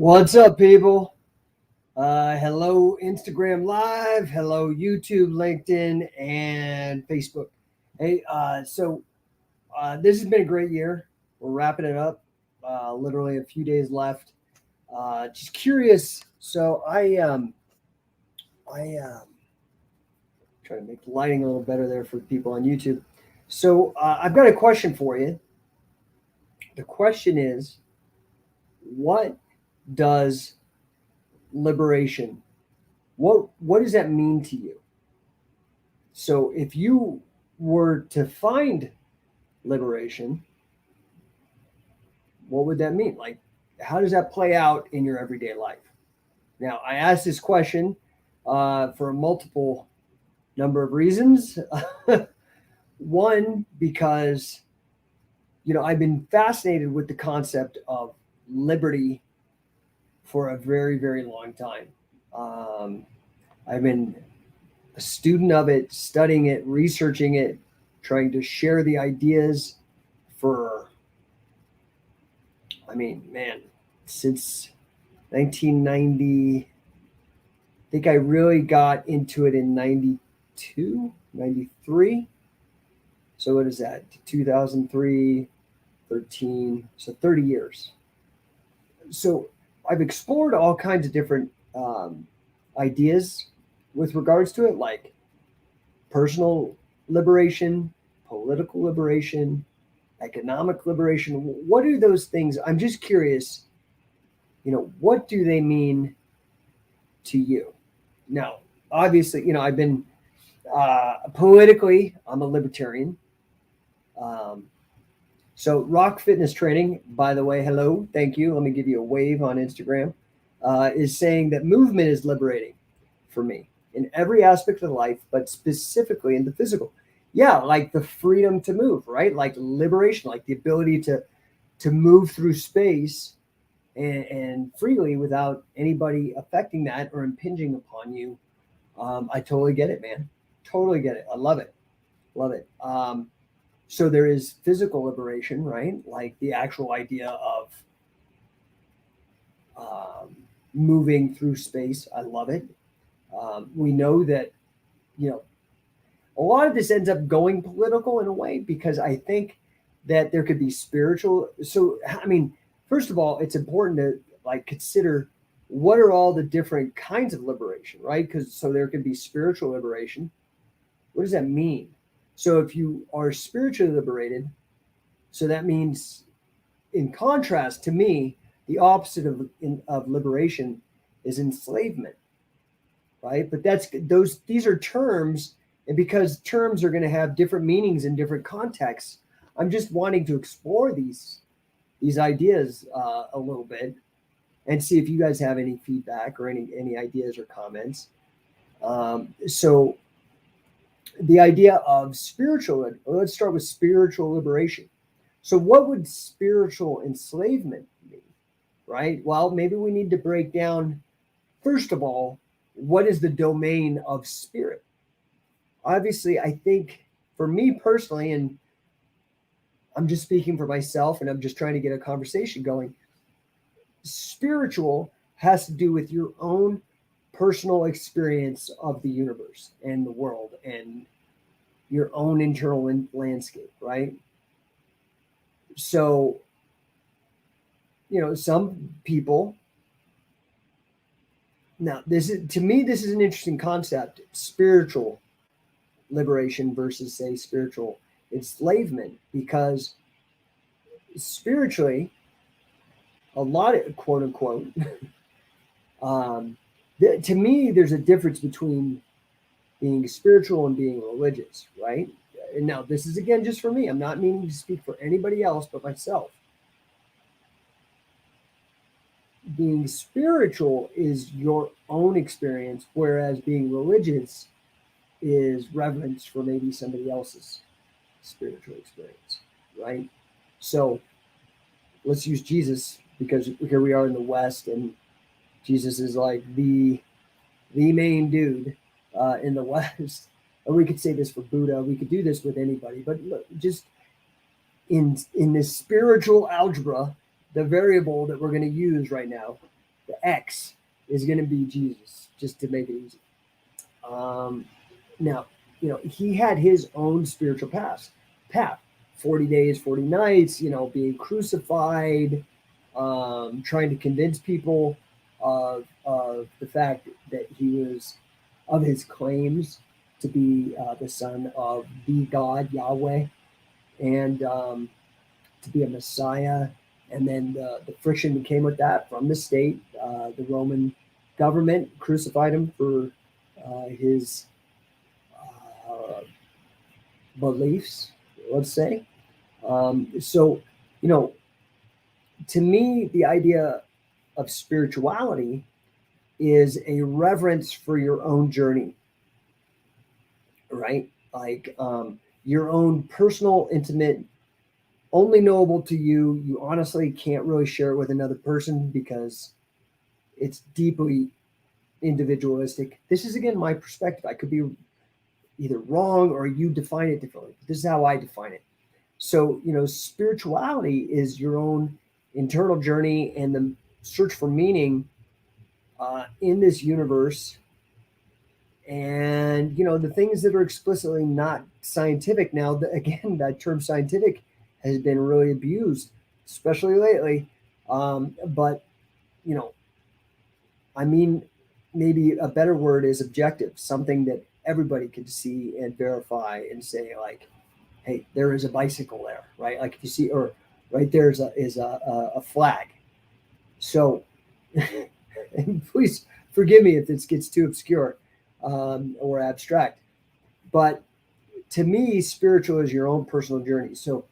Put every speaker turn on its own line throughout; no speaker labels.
What's up, people? Hello, Instagram Live. Hello, YouTube, LinkedIn, and Facebook. Hey, this has been a great year. We're wrapping it up. Literally a few days left. Just curious. I try to make the lighting a little better there for people on YouTube. I've got a question for you. The question is, what does liberation, what does that mean to you? So if you were to find liberation, what would that mean? Like, how does that play out in your everyday life? Now, I asked this question for a multiple number of reasons. One, because I've been fascinated with the concept of liberty for a very, very long time. I've been a student of it, studying it, researching it, trying to share the ideas since 1990. I think I really got into it in 92, 93. So what is that? 2003, 13, so 30 years. So I've explored all kinds of different ideas with regards to it, like personal liberation, political liberation, economic liberation. What are those things? I'm just curious, what do they mean to you? Now, obviously, I've been politically, I'm a libertarian. So Rock Fitness Training, by the way, hello, thank you. Let me give you a wave on Instagram, is saying that movement is liberating for me in every aspect of life, but specifically in the physical. Yeah, like the freedom to move, right? Like liberation, like the ability to move through space and freely without anybody affecting that or impinging upon you. I totally get it, man. Totally get it. I love it. Love it. So there is physical liberation, right? Like the actual idea of moving through space. I love it. We know that, a lot of this ends up going political in a way, because I think that there could be spiritual. So, first of all, it's important to consider what are all the different kinds of liberation, right? So there could be spiritual liberation. What does that mean? So if you are spiritually liberated, so that means, in contrast to me, the opposite of liberation is enslavement, right? But these are terms, and because terms are going to have different meanings in different contexts, I'm just wanting to explore these ideas a little bit and see if you guys have any feedback or any ideas or comments. So the idea of let's start with spiritual liberation. So what would spiritual enslavement mean, right? Well, maybe we need to break down, first of all, what is the domain of spirit? Obviously, I think for me personally, and I'm just speaking for myself and I'm just trying to get a conversation going, spiritual has to do with your own personal experience of the universe and the world and your own internal landscape, right? So, some people, now to me, this is an interesting concept, spiritual liberation versus, say, spiritual enslavement, because spiritually, a lot of quote unquote, to me, there's a difference between being spiritual and being religious, right? And now this is, again, just for me. I'm not meaning to speak for anybody else but myself. Being spiritual is your own experience, whereas being religious is reverence for maybe somebody else's spiritual experience, right? So let's use Jesus, because here we are in the West, and Jesus is like the main dude in the West. And we could say this for Buddha. We could do this with anybody. But look, just in this spiritual algebra, the variable that we're going to use right now The X is going to be Jesus, just to make it easy. Now, he had his own spiritual path, 40 days, 40 nights, being crucified, trying to convince people of the fact that he was, of his claims to be the son of the God, Yahweh, and to be a Messiah. And then the friction that came with that from the state, the Roman government crucified him for his beliefs, let's say. So, to me, the idea of spirituality is a reverence for your own journey, right? Like your own personal, intimate, only knowable to you. You honestly can't really share it with another person because it's deeply individualistic. This is, again, my perspective. I could be either wrong or you define it differently. This is how I define it. So, spirituality is your own internal journey and the search for meaning in this universe. And, the things that are explicitly not scientific now, again, that term scientific has been really abused, especially lately. But, I mean, maybe a better word is objective, something that everybody could see and verify and say, like, hey, there is a bicycle there, right? Like if you see, or right there is a flag. So, and please forgive me if this gets too obscure or abstract, but to me, spiritual is your own personal journey. So,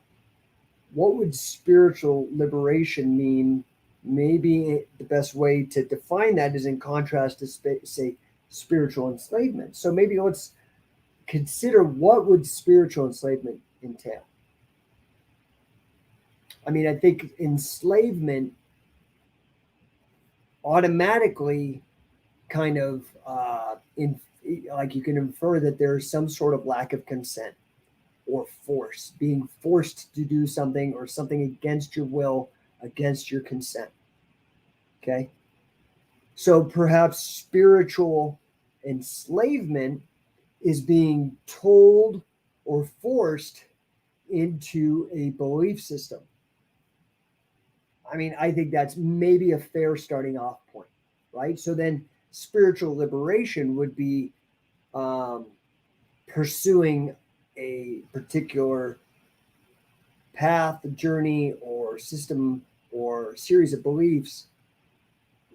what would spiritual liberation mean? Maybe the best way to define that is in contrast to, say, spiritual enslavement. So maybe let's consider, what would spiritual enslavement entail? I mean, I think enslavement automatically kind of like you can infer that there is some sort of lack of consent or force, being forced to do something or something against your will, against your consent. Okay. So perhaps spiritual enslavement is being told or forced into a belief system. I mean, I think that's maybe a fair starting off point, right? So then spiritual liberation would be pursuing a particular path, journey, or system or series of beliefs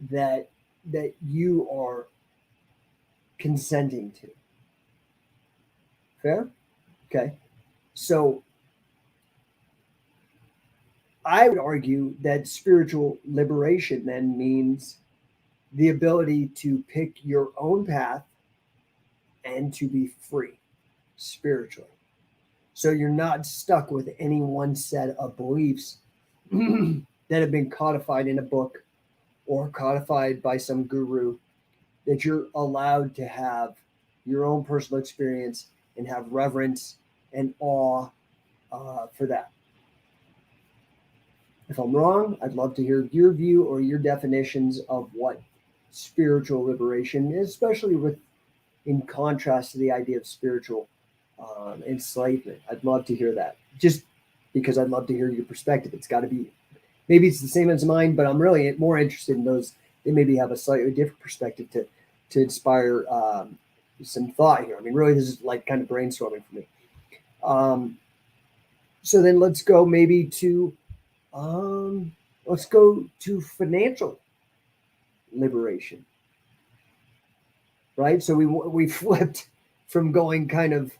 that you are consenting to. Fair? Okay. So I would argue that spiritual liberation then means the ability to pick your own path and to be free spiritually. So you're not stuck with any one set of beliefs that have been codified in a book or codified by some guru, that you're allowed to have your own personal experience and have reverence and awe for that. If I'm wrong, I'd love to hear your view or your definitions of what spiritual liberation is, especially in contrast to the idea of spiritual enslavement. I'd love to hear that, just because I'd love to hear your perspective. It's got to be, maybe it's the same as mine, but I'm really more interested in those that maybe have a slightly different perspective to inspire some thought here. I mean, really, this is like kind of brainstorming for me. So then let's go maybe to financial liberation, right? So we flipped from going kind of,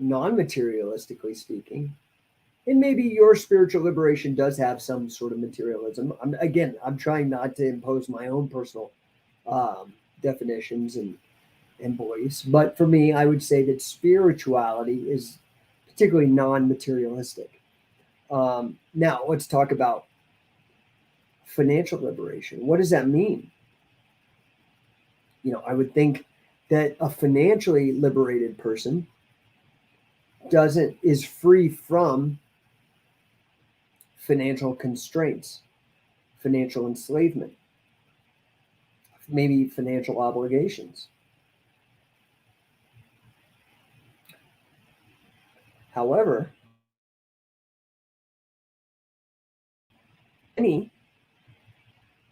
non-materialistically speaking, and maybe your spiritual liberation does have some sort of materialism. I'm trying not to impose my own personal definitions and beliefs, but for me, I would say that spirituality is particularly non-materialistic. Now, let's talk about financial liberation. What does that mean? I would think that a financially liberated person is free from financial constraints, financial enslavement, maybe financial obligations. However, many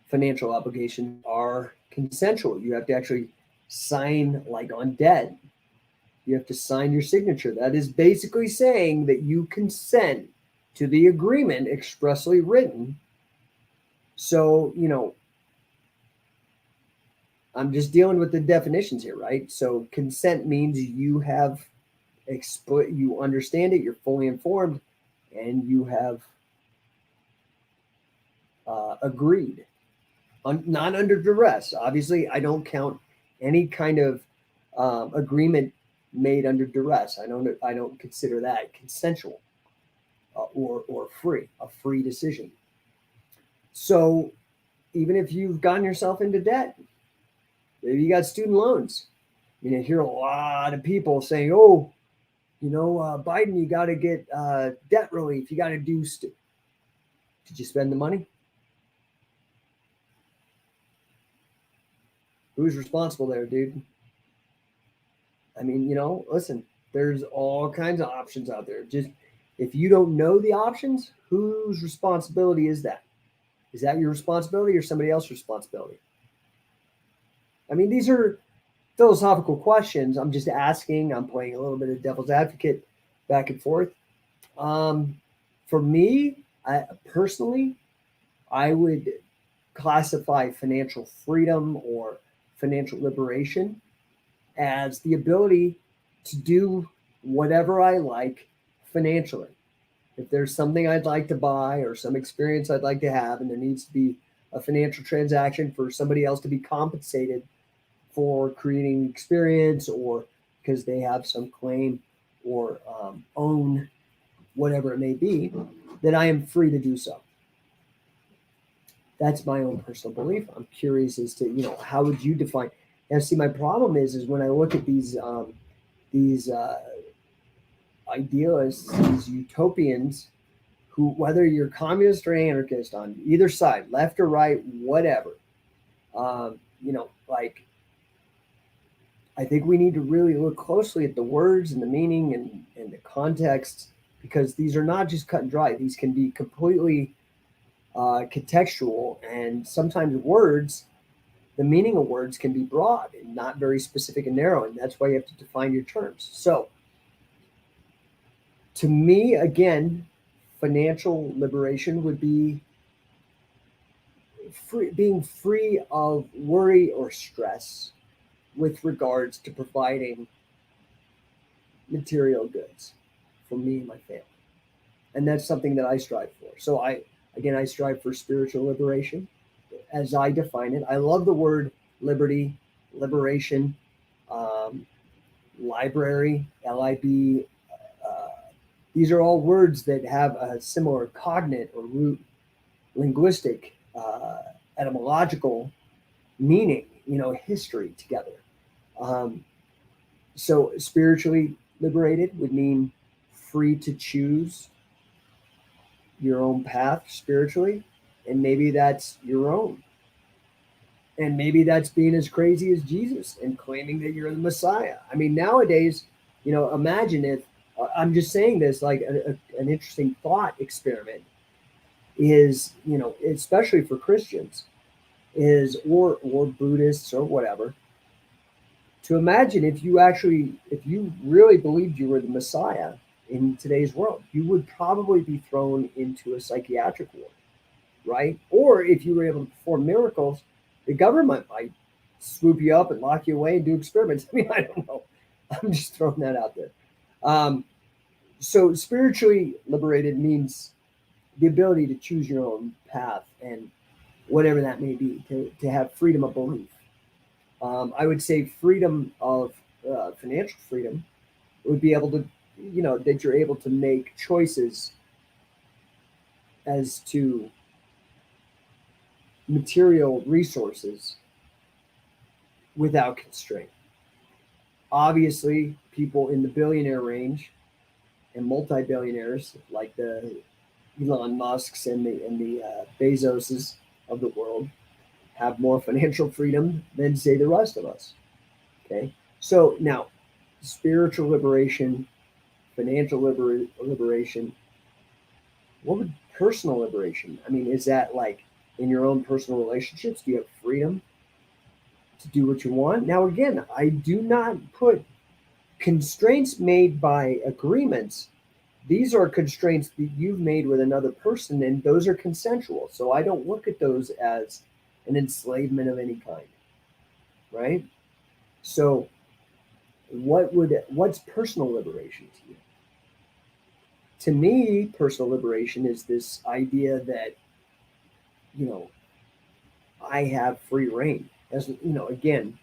financial obligations are consensual. You have to actually sign, like on debt, you have to sign your signature. That is basically saying that you consent to the agreement expressly written. So, I'm just dealing with the definitions here, right? So, consent means you have you understand it, you're fully informed, and you have agreed. Not under duress. Obviously, I don't count any kind of agreement made under duress. I don't consider that consensual or free, a free decision. So even if you've gotten yourself into debt, maybe you got student loans. I hear a lot of people saying, "Oh, Biden, you got to get debt relief. You got to do." Did you spend the money? Who's responsible there, dude? Listen, there's all kinds of options out there. Just if you don't know the options, whose responsibility is that? Is that your responsibility or somebody else's responsibility? These are philosophical questions. I'm just asking. I'm playing a little bit of devil's advocate back and forth. For me, personally, I would classify financial freedom or financial liberation as the ability to do whatever I like financially. If there's something I'd like to buy or some experience I'd like to have, and there needs to be a financial transaction for somebody else to be compensated for creating experience or because they have some claim or own whatever it may be, then I am free to do so. That's my own personal belief. I'm curious as to, how would you define? Now, see, my problem is when I look at these idealists, these utopians, who, whether you're communist or anarchist on either side, left or right, whatever, like, I think we need to really look closely at the words and the meaning and the context, because these are not just cut and dry. These can be completely contextual, and sometimes the meaning of words can be broad and not very specific and narrow, and that's why you have to define your terms. So, to me, again, financial liberation would be being free of worry or stress with regards to providing material goods for me and my family. And that's something that I strive for. So I strive for spiritual liberation as I define it. I love the word liberty, liberation, library, LIB. These are all words that have a similar cognate or root linguistic, etymological meaning, history together. So spiritually liberated would mean free to choose your own path spiritually, and maybe that's your own. And maybe that's being as crazy as Jesus and claiming that you're the Messiah. Nowadays, imagine if I'm just saying this like an interesting thought experiment is, especially for Christians, is or Buddhists or whatever, to imagine if you really believed you were the Messiah in today's world, you would probably be thrown into a psychiatric ward, right? Or if you were able to perform miracles, the government might swoop you up and lock you away and do experiments. I don't know. I'm just throwing that out there. So spiritually liberated means the ability to choose your own path and whatever that may be, to have freedom of belief. I would say freedom of financial freedom would be able to, that you're able to make choices as to material resources without constraint. Obviously, people in the billionaire range and multi-billionaires like the Elon Musks and the Bezoses, of the world have more financial freedom than, say, the rest of us. Okay. So now, spiritual liberation, financial liberation, what would personal liberation? I mean, is that like in your own personal relationships? Do you have freedom to do what you want? Now, again, I do not put constraints made by agreements. These are constraints that you've made with another person, and those are consensual. So I don't look at those as an enslavement of any kind, right? So what's personal liberation to you? To me, personal liberation is this idea that, you know, I have free reign. As you know, again,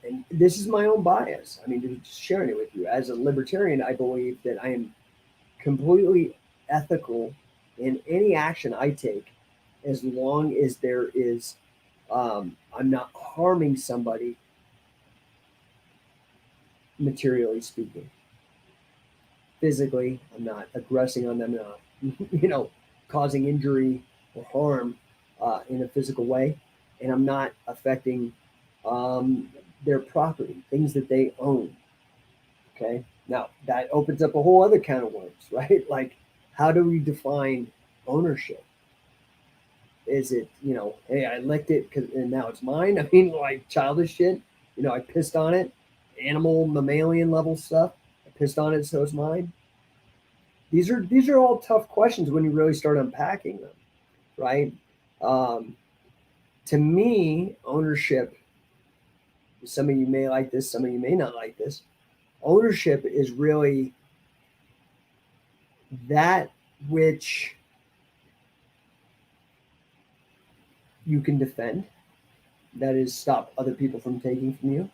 and this is my own bias. I mean, just sharing it with you. As a libertarian, I believe that I am completely ethical in any action I take, as long as there is, I'm not harming somebody, materially speaking. Physically, I'm not aggressing on them, causing injury or harm in a physical way, and I'm not affecting their property, things that they own. Okay. Now that opens up a whole other can of worms, right? Like, how do we define ownership? Is it, hey, I licked it and now it's mine? I mean, like childish shit. I pissed on it, animal, mammalian level stuff. I pissed on it, so it's mine. These are all tough questions when you really start unpacking them, right? Um, to me, ownership. Some of you may like this, some of you may not like this. Ownership is really that which you can defend, that is, stop other people from taking from you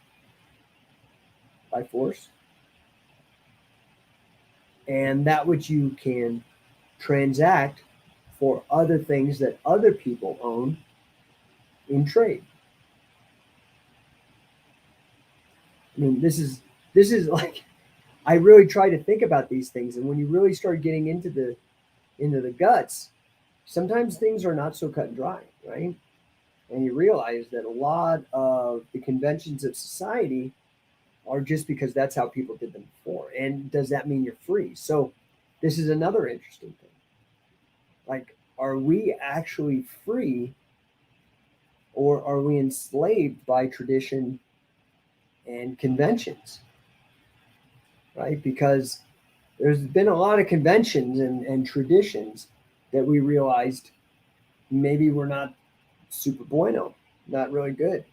by force, and that which you can transact for other things that other people own in trade. I mean, this is like, I really try to think about these things, and when you really start getting into the guts, sometimes things are not so cut and dry, right? And you realize that a lot of the conventions of society are just because that's how people did them before. And does that mean you're free? So this is another interesting thing. Like, are we actually free, or are we enslaved by tradition and conventions? Right? Because there's been a lot of conventions and traditions that we realized maybe we're not super bueno, not really good.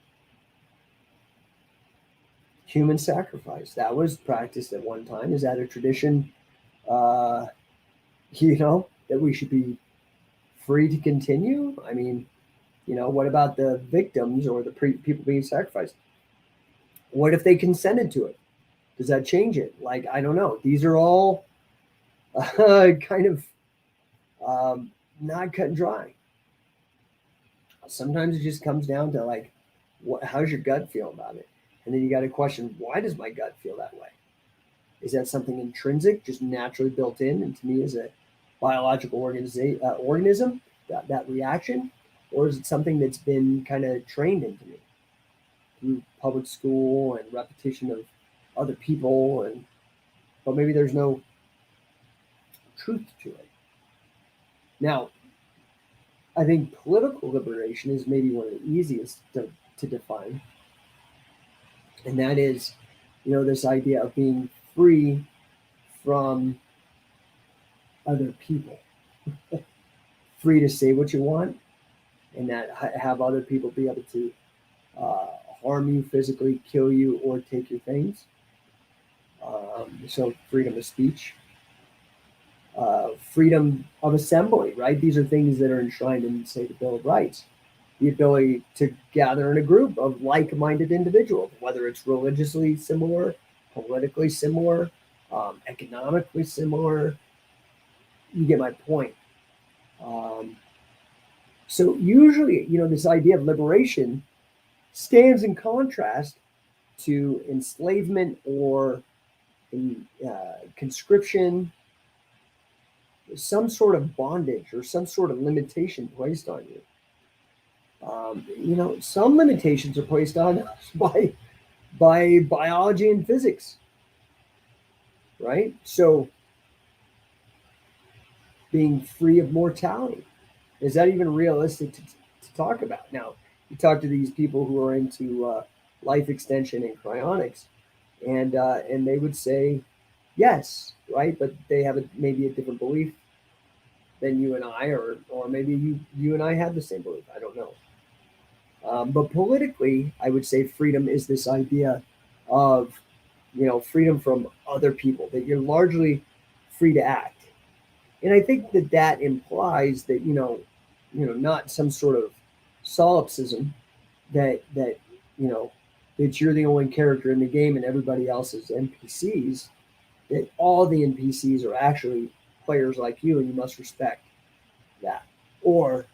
Human sacrifice, that was practiced at one time. Is that a tradition, uh, that we should be free to continue? I mean, what about the victims or the people being sacrificed? What if they consented to it? Does that change it? Like, I don't know. These are all kind of not cut and dry. Sometimes it just comes down to, like, how's your gut feel about it? And then you got to question, why does my gut feel that way? Is that something intrinsic, just naturally built in into me as a biological organism, that reaction? Or is it something that's been kind of trained into me through public school and repetition of other people, but maybe there's no truth to it? Now, I think political liberation is maybe one of the easiest to define. And that is, this idea of being free from other people, free to say what you want, and that have other people be able to harm you physically, kill you, or take your things. So freedom of speech, freedom of assembly, right? These are things that are enshrined in, say, the Bill of Rights. The ability to gather in a group of like-minded individuals, whether it's religiously similar, politically similar, economically similar. You get my point. So usually, this idea of liberation stands in contrast to enslavement or conscription, some sort of bondage or some sort of limitation placed on you. Some limitations are placed on us by biology and physics, right? So being free of mortality, is that even realistic to talk about? Now, you talk to these people who are into life extension and cryonics, and they would say yes, right? But they have maybe a different belief than you and I, or maybe you and I have the same belief. I don't know. But politically, I would say freedom is this idea of, freedom from other people, that you're largely free to act. And I think that implies that, not some sort of solipsism that, you know, that you're the only character in the game and everybody else is NPCs, that all the NPCs are actually players like you and you must respect that. Or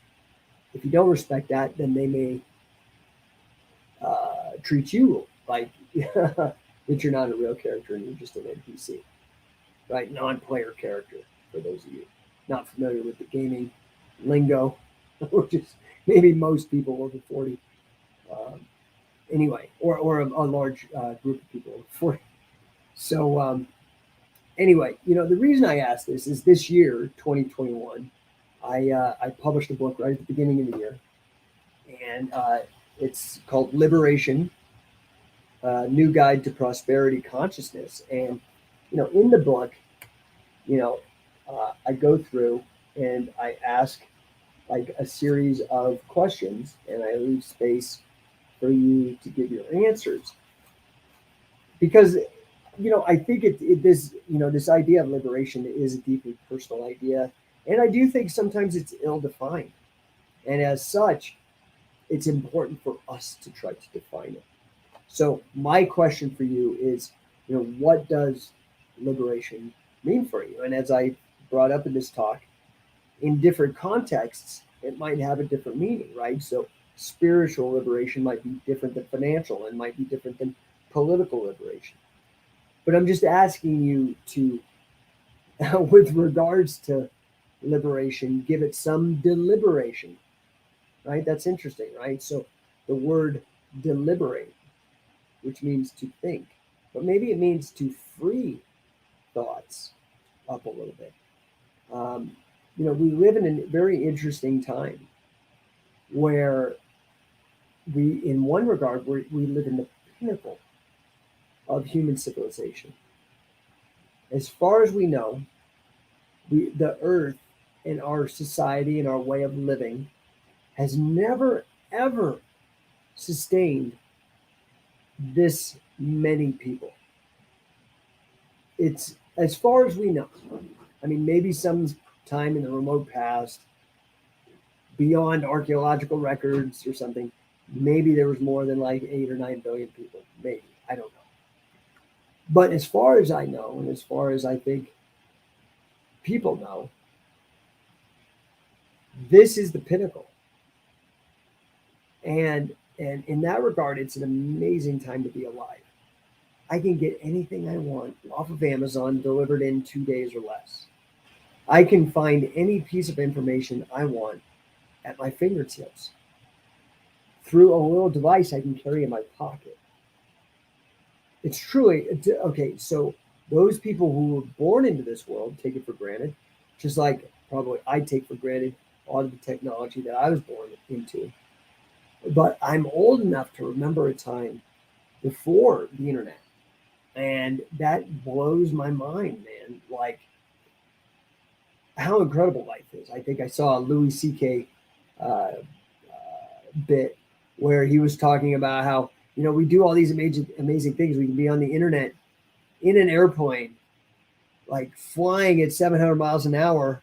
if you don't respect that, then they may treat you like that you're not a real character and you're just an NPC, right? Non-player character, for those of you not familiar with the gaming lingo, which is maybe most people over 40. Um, anyway, or a large group of people over 40. So, anyway, the reason I asked this is this year, 2021, I published a book right at the beginning of the year, and it's called Liberation, New Guide to Prosperity Consciousness. And, in the book, I go through and I ask like a series of questions and I leave space for you to give your answers. Because, I think this idea of liberation is a deeply personal idea. And I do think sometimes it's ill defined. And as such, it's important for us to try to define it. So my question for you is, what does liberation mean for you? And as I brought up in this talk, in different contexts, it might have a different meaning, right? So spiritual liberation might be different than financial and might be different than political liberation. But I'm just asking you to, with regards to liberation, give it some deliberation, right? That's interesting, right? So the word deliberate, which means to think, but maybe it means to free thoughts up a little bit. Um, we live in a very interesting time where in one regard, we live in the pinnacle of human civilization. As far as we know, the earth and our society and our way of living has never, ever sustained this many people. It's as far as we know. I mean, maybe some time in the remote past, beyond archaeological records or something, maybe there was more than like 8 or 9 billion people. Maybe. I don't know. But as far as I know, and as far as I think people know, this is the pinnacle. And in that regard, it's an amazing time to be alive. I can get anything I want off of Amazon delivered in 2 days or less. I can find any piece of information I want at my fingertips through a little device I can carry in my pocket. It's truly okay. So those people who were born into this world take it for granted, just like probably I take for granted all of the technology that I was born into. But I'm old enough to remember a time before the internet, and that blows my mind, man. Like how incredible life is. I think I saw a Louis C.K. Bit where he was talking about how we do all these amazing things. We can be on the internet in an airplane, like flying at 700 miles an hour,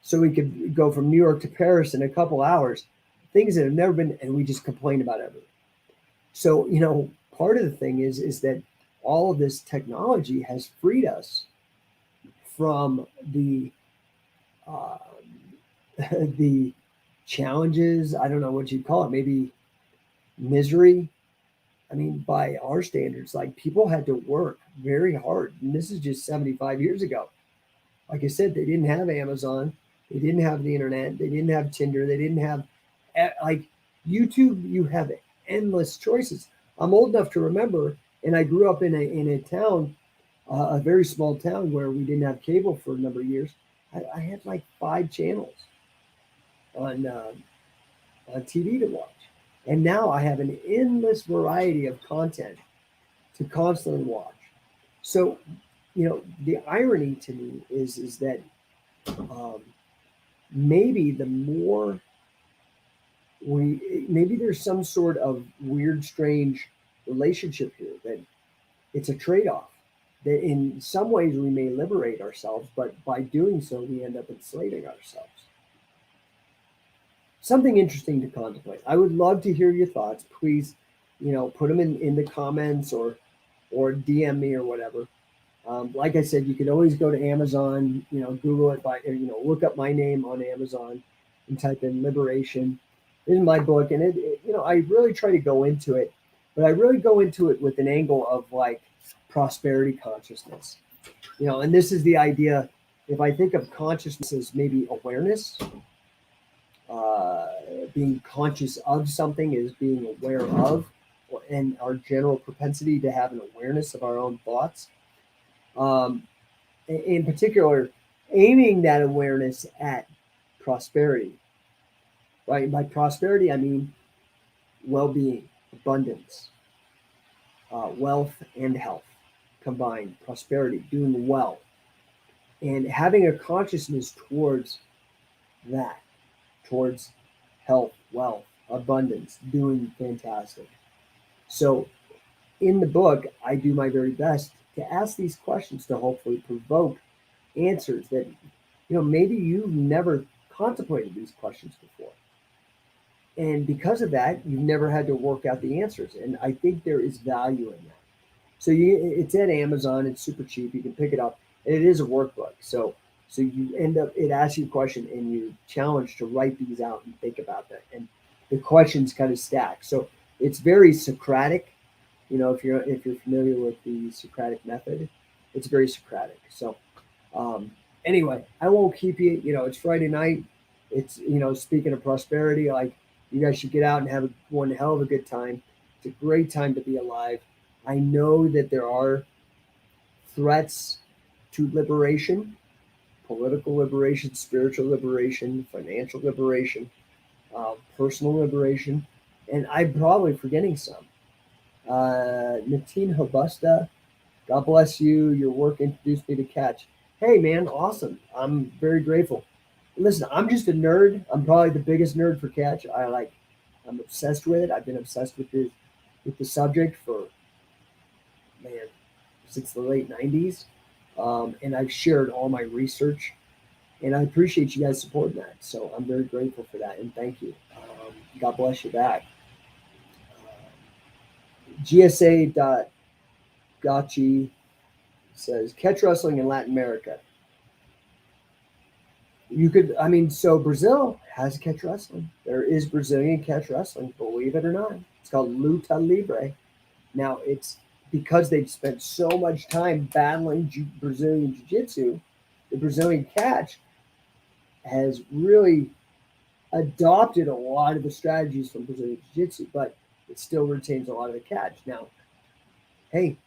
so we could go from New York to Paris in a couple hours. Things that have never been, and we just complain about everything. So part of the thing is that all of this technology has freed us from the the challenges. I don't know what you'd call it. Maybe misery. I mean, by our standards, like people had to work very hard. And this is just 75 years ago. Like I said, they didn't have Amazon. They didn't have the internet. They didn't have Tinder. They didn't have like YouTube, you have endless choices. I'm old enough to remember, and I grew up in a town, a very small town where we didn't have cable for a number of years. I had like 5 channels on TV to watch, and now I have an endless variety of content to constantly watch. So, the irony to me is that um, maybe the more maybe there's some sort of weird, strange relationship here that it's a trade-off. That in some ways we may liberate ourselves, but by doing so, we end up enslaving ourselves. Something interesting to contemplate. I would love to hear your thoughts. Please, put them in the comments or DM me or whatever. Like I said, you can always go to Amazon, Google it look up my name on Amazon and type in liberation. This is my book. And I really try to go into it, but I really go into it with an angle of like prosperity consciousness, and this is the idea. If I think of consciousness as maybe awareness, uh, being conscious of something is being aware of, and our general propensity to have an awareness of our own thoughts. Um, in particular, aiming that awareness at prosperity, right? By prosperity, I mean well-being, abundance, wealth, and health combined. Prosperity, doing well, and having a consciousness towards that, towards health, wealth, abundance, doing fantastic. So, in the book, I do my very best to ask these questions to hopefully provoke answers that maybe you've never contemplated these questions before, and because of that you've never had to work out the answers, and I think there is value in that. So it's at Amazon, it's super cheap, you can pick it up, and it is a workbook. So you end up, it asks you a question and you challenge to write these out and think about that, and the questions kind of stack. So it's very Socratic. If you're familiar with the Socratic method, it's very Socratic. So um, anyway, I won't keep you. It's Friday night. It's speaking of prosperity, like you guys should get out and have one hell of a good time. It's a great time to be alive. I know that there are threats to liberation, political liberation, spiritual liberation, financial liberation, personal liberation, and I'm probably forgetting some. Natin Hobusta, God bless you. Your work introduced me to Catch. Hey, man, awesome. I'm very grateful. Listen, I'm just a nerd. I'm probably the biggest nerd for Catch. I'm obsessed with it. I've been obsessed with the subject for, man, since the late 90s. And I've shared all my research, and I appreciate you guys supporting that. So I'm very grateful for that, and thank you. God bless you back. GSA. Gachi says catch wrestling in Latin America. So Brazil has catch wrestling. There is Brazilian catch wrestling, believe it or not. It's called Luta Libre. Now, it's because they've spent so much time battling Brazilian Jiu-Jitsu, the Brazilian catch has really adopted a lot of the strategies from Brazilian Jiu-Jitsu, but it still retains a lot of the catch. Now, hey,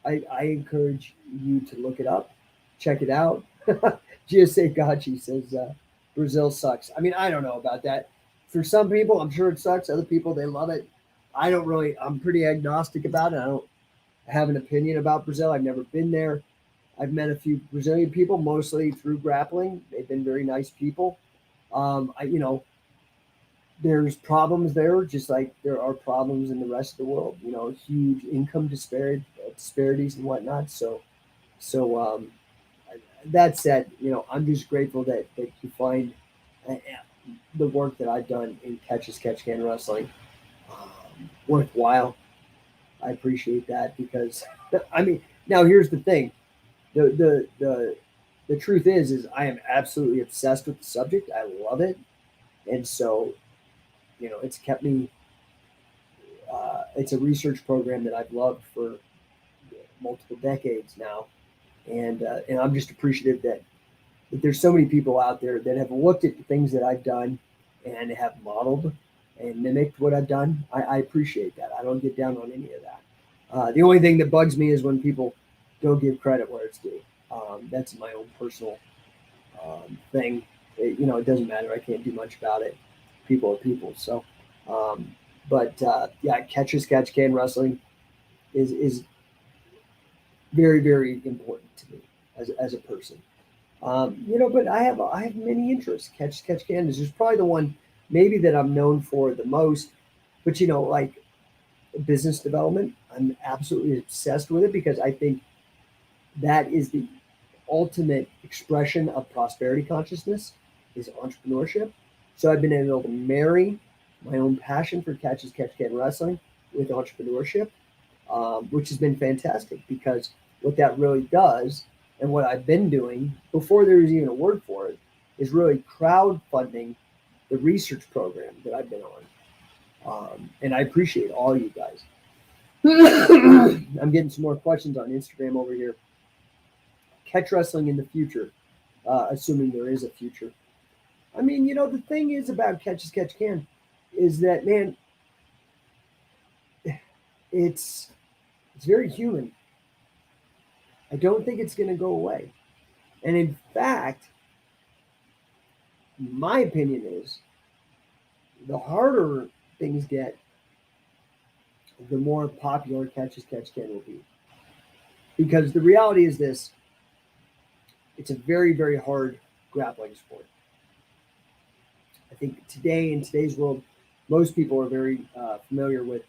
I encourage you to look it up, check it out. GSA Gachi says Brazil sucks. I mean, I don't know about that. For some people, I'm sure it sucks. Other people, they love it. I don't really, I'm pretty agnostic about it. I don't have an opinion about Brazil. I've never been there. I've met a few Brazilian people, mostly through grappling. They've been very nice people. There's problems there, just like there are problems in the rest of the world. Huge income disparities and whatnot. So that said, I'm just grateful that you find uh, the work that I've done in Catch Can Wrestling worthwhile. I appreciate that because, I mean, now here's the thing: the truth is I am absolutely obsessed with the subject. I love it, and so it's kept me. It's a research program that I've loved for multiple decades now, and I'm just appreciative that there's so many people out there that have looked at the things that I've done and have modeled and mimicked what I've done, I appreciate that. I don't get down on any of that. The only thing that bugs me is when people don't give credit where it's due. That's my own personal thing. It doesn't matter. I can't do much about it. People are people. So, um, but yeah, catch as catch can wrestling is very, very important to me as a person. But I have many interests. Catch can is just probably the one maybe that I'm known for the most. But like business development, I'm absolutely obsessed with it because I think that is the ultimate expression of prosperity consciousness is entrepreneurship. So I've been able to marry my own passion for catch as catch can wrestling with entrepreneurship, which has been fantastic because what that really does and what I've been doing before there was even a word for it is really crowdfunding the research program that I've been on. And I appreciate all you guys. I'm getting some more questions on Instagram over here. Catch wrestling in the future, assuming there is a future. I mean, the thing is about catch as catch can is that, man, it's very human. I don't think it's going to go away. And in fact, my opinion is the harder things get, the more popular catch as catch can will be. Because the reality is this: it's a very, very hard grappling sport. I think today, in today's world, most people are very familiar with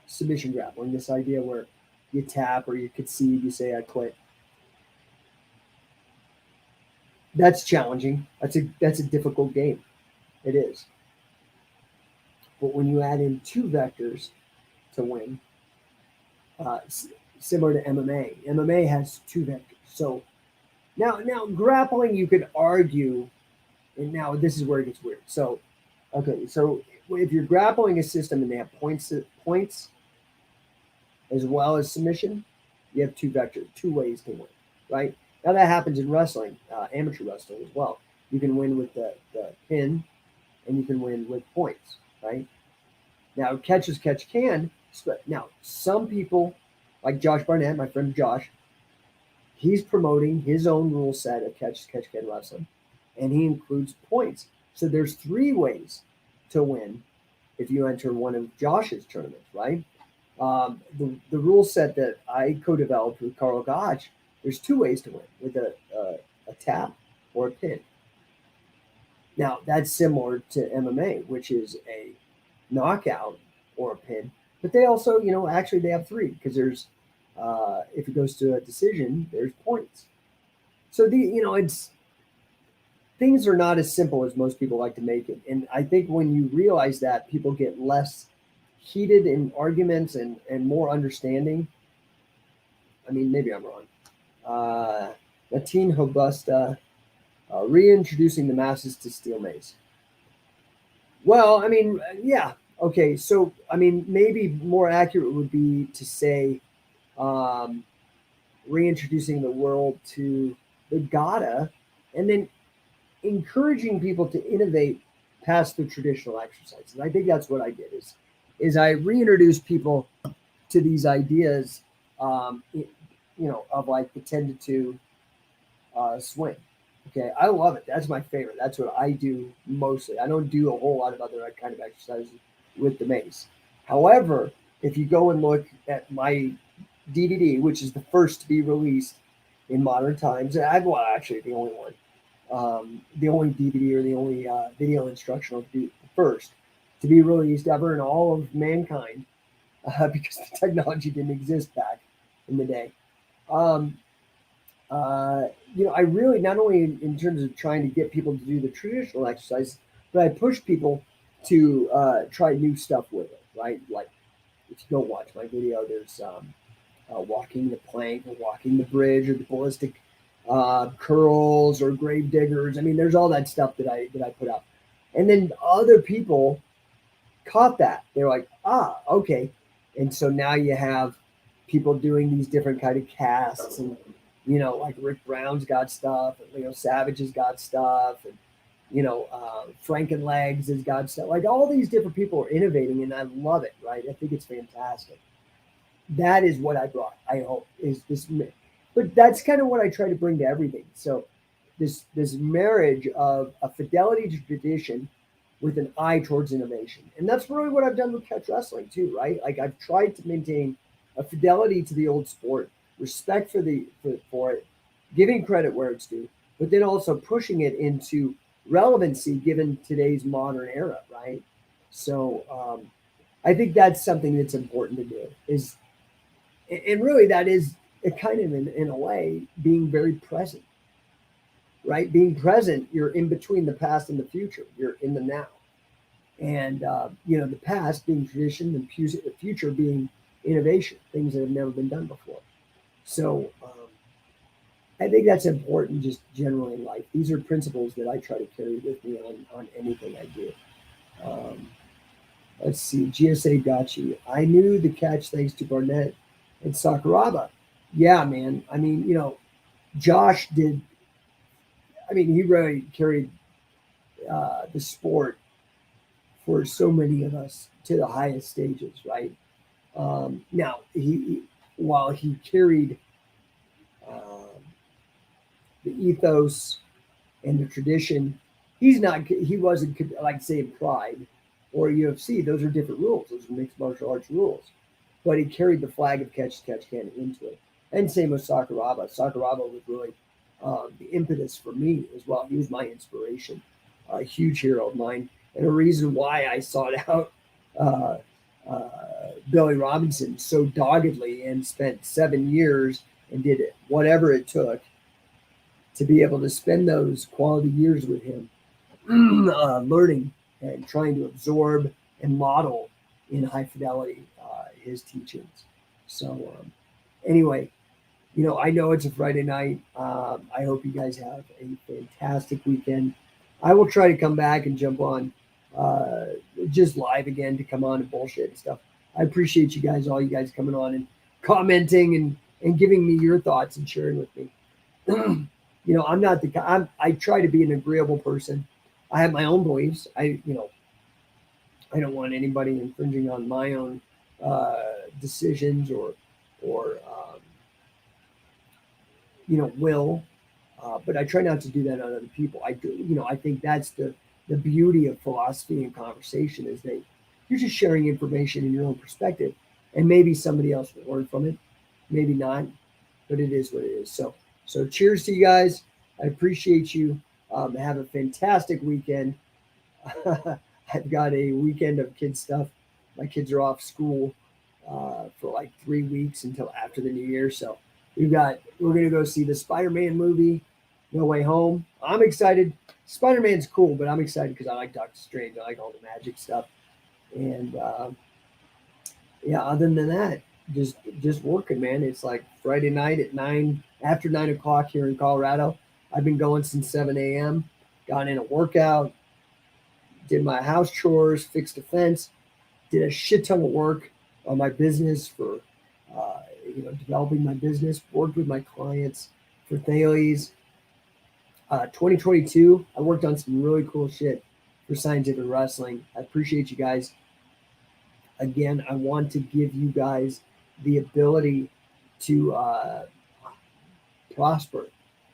submission grappling, this idea where you tap or you concede, you say, I quit. That's challenging. That's a difficult game. It is. But when you add in two vectors to win, similar to MMA has two vectors. So now grappling, you could argue, and now this is where it gets weird. So, okay, so if you're grappling a system and they have points as well as submission, you have two vectors, two ways to win, right? Now that happens in wrestling, amateur wrestling as well. You can win with the pin, and you can win with points, right? Now catch as catch can. Now some people, like Josh Barnett, my friend Josh, he's promoting his own rule set of catch as catch can wrestling, and he includes points. So there's three ways to win if you enter one of Josh's tournaments, right? The rule set that I co-developed with Carl Gotch, there's two ways to win with a tap or a pin. Now that's similar to MMA, which is a knockout or a pin, but they also, actually they have three because there's if it goes to a decision, there's points. So it's things are not as simple as most people like to make it, and I think when you realize that, people get less heated in arguments and more understanding. I mean, maybe I'm wrong. Latin Hobusta, reintroducing the masses to steel mace. Well, I mean, yeah, okay. So, I mean, maybe more accurate would be to say reintroducing the world to the Gata, and then encouraging people to innovate past the traditional exercises. I think that's what I did. Is I reintroduced people to these ideas, of like the 10 to 2 swing. Okay, I love it. That's my favorite. That's what I do mostly. I don't do a whole lot of other kind of exercises with the mace. However, if you go and look at my DVD, which is the first to be released in modern times, actually the only one, the only DVD or the only video instructional to be the first to be released ever in all of mankind, because the technology didn't exist back in the day. I really, not only in terms of trying to get people to do the traditional exercise, but I push people to try new stuff with it, right? Like if you go watch my video, there's walking the plank or walking the bridge or the ballistic curls or grave diggers. I mean, there's all that stuff that I put out. And then other people caught that. They're like, okay. And so now you have people doing these different kind of casts, and like Rick Brown's got stuff, and Leo Savage has got stuff, and Frankenlegs as God said. Like all these different people are innovating, and I love it. Right? I think it's fantastic. That is what I brought. I hope is this, but that's kind of what I try to bring to everything. So this marriage of a fidelity to tradition with an eye towards innovation, and that's really what I've done with catch wrestling too. Right? Like I've tried to maintain a fidelity to the old sport, respect for it, giving credit where it's due, but then also pushing it into relevancy given today's modern era. Right? So I think that's something that's important to do. And really that is a kind of in a way being very present, right? Being present, you're in between the past and the future. You're in the now, and the past being tradition, and the future being innovation, things that have never been done before. So I think that's important, just generally in life. These are principles that I try to carry with me on anything I do. Um, let's see, GSA got you. I knew the catch thanks to Barnett and Sakuraba. Yeah, man. I mean, Josh did. I mean, he really carried the sport for so many of us to the highest stages, right? Now, while he carried um, the ethos and the tradition, he wasn't like say Pride or UFC. Those are different rules. Those are mixed martial arts rules. But he carried the flag of catch can into it. And same with Sakuraba. Sakuraba was really the impetus for me as well. He was my inspiration, a huge hero of mine, and a reason why I sought out uh, Billy Robinson so doggedly and spent 7 years and did it, whatever it took to be able to spend those quality years with him, learning and trying to absorb and model in high fidelity his teachings. So, anyway, I know it's a Friday night. I hope you guys have a fantastic weekend. I will try to come back and jump on uh, just live again to come on and bullshit and stuff. I appreciate you guys, all you guys coming on and commenting and giving me your thoughts and sharing with me. I'm not I try to be an agreeable person. I have my own beliefs. I don't want anybody infringing on my own decisions or will. But I try not to do that on other people. I do, I think that's the beauty of philosophy and conversation is that you're just sharing information in your own perspective, and maybe somebody else will learn from it, maybe not, but it is what it is. So cheers to you guys. I appreciate you. Have a fantastic weekend. I've got a weekend of kid stuff. My kids are off school for like 3 weeks until after the new year. So we're gonna go see the Spider-Man movie, No Way Home. I'm excited. Spider-Man's cool, but I'm excited because I like Doctor Strange. I like all the magic stuff. And yeah, other than that, just working, man. It's like Friday night at 9 here in Colorado. I've been going since 7 a.m. Got in a workout, did my house chores, fixed a fence, did a shit ton of work on my business for developing my business, worked with my clients for Thales. 2022, I worked on some really cool shit for scientific wrestling. I appreciate you guys. Again, I want to give you guys the ability to prosper.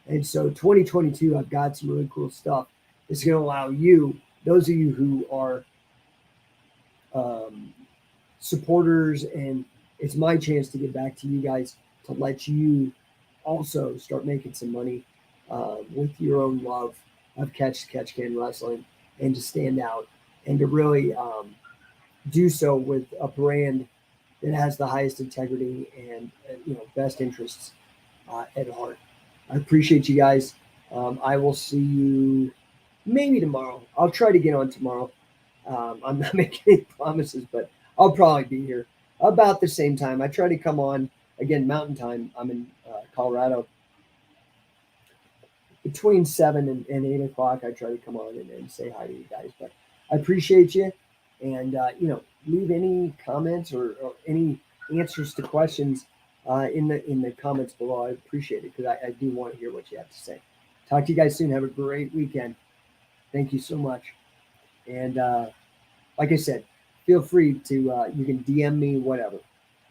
And so 2022, I've got some really cool stuff. It's going to allow you, those of you who are supporters, and it's my chance to get back to you guys to let you also start making some money with your own love of catch can wrestling, and to stand out and to really do so with a brand that has the highest integrity and best interests at heart. I appreciate you guys. I will see you maybe tomorrow. I'll try to get on tomorrow. I'm not making any promises, but I'll probably be here about the same time. I try to come on again Mountain Time. I'm in Colorado. Between 7 and 8 o'clock, I try to come on and say hi to you guys. But I appreciate you, and leave any comments or any answers to questions in the comments below. I appreciate it because I do want to hear what you have to say. Talk to you guys soon. Have a great weekend. Thank you so much. And like I said, feel free to you can DM me whatever.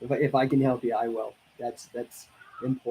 If I can help you, I will. That's important.